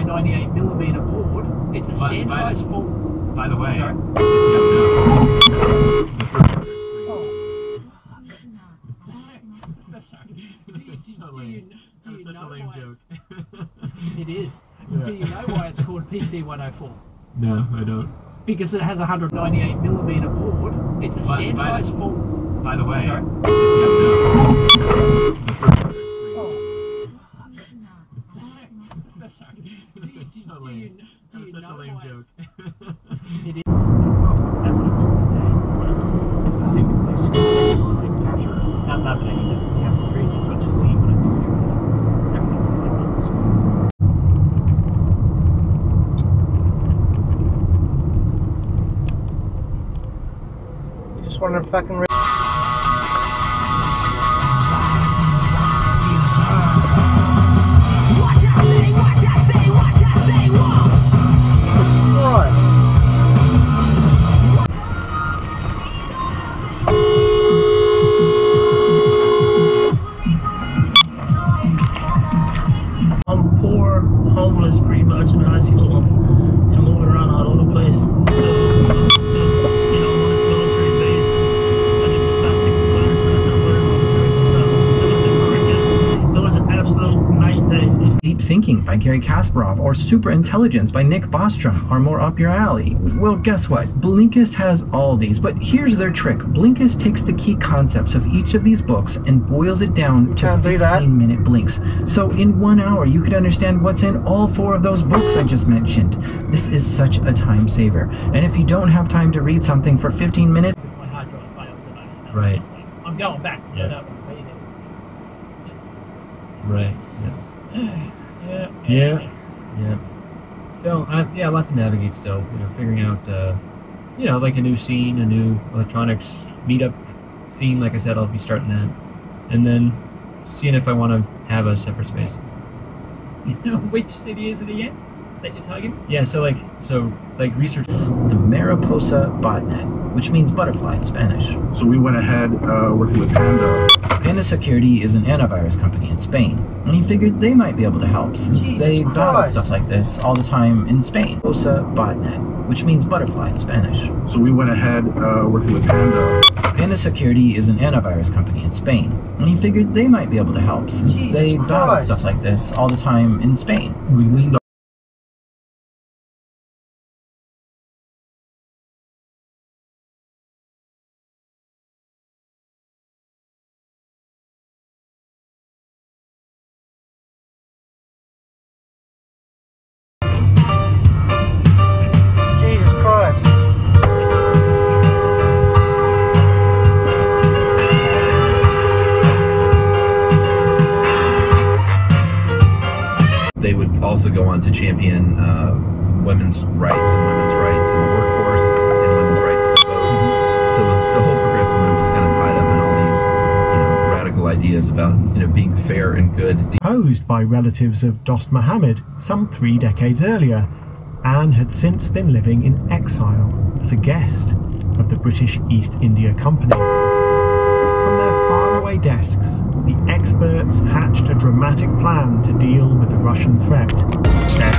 198mm board. It's a standardized full. By the way, sorry? That's so lame. That's such a lame joke. It is. Yeah. Do you know why it's called PC-104? No, I don't. Because it has a 198mm board. It's a standardized full. By the way, sorry? That's so lame. That's such a lame joke. It is. That's what it's doing. Specifically, schools on like capture. Not that I need to capture traces, but just see what I'm doing. Everything's like on this one. You just want to fucking. I'm poor, homeless pretty much in high school and moving around all over the place. So, on this military base, I need to stop taking classes and I start learning all this crazy stuff. It was an absolute night and day. Deep Thinking by Gary Kasparov or Super Intelligence by Nick Bostrom are more up your alley. Well, guess what? Blinkist has all these, but here's their trick. Blinkist takes the key concepts of each of these books and boils it down to 15-minute blinks. So in 1 hour, you could understand what's in all 4 of those books I just mentioned. This is such a time saver. And if you don't have time to read something for 15 minutes... Because my hard drive failed today. Right. I'm going back, so Yeah. that won't be there. Right. Yeah. So, yeah, a lot to navigate still. Figuring out, like a new scene, a new electronics meetup scene. Like I said, I'll be starting that, and then seeing if I want to have a separate space. Which city is it again that you're targeting? Yeah. So research. The Mariposa botnet, which means butterfly in Spanish. So we went ahead working with Panda. Panda Security is an antivirus company in Spain, and he figured they might be able to help since they battle stuff like this all the time in Spain. Mariposa botnet, which means butterfly in Spanish. So we went ahead working with Panda. Panda Security is an antivirus company in Spain, and he figured they might be able to help since they battle stuff like this all the time in Spain. We leaned Jesus Christ. They would also go on to champion women's rights in the workforce and women's rights to vote. So the whole progressive movement was kind of tied up in all these, radical ideas about, being fair and good. Posed by relatives of Dost Mohammed some 3 decades earlier, Anne had since been living in exile as a guest of the British East India Company. From their faraway desks, the experts hatched a dramatic plan to deal with the Russian threat. Their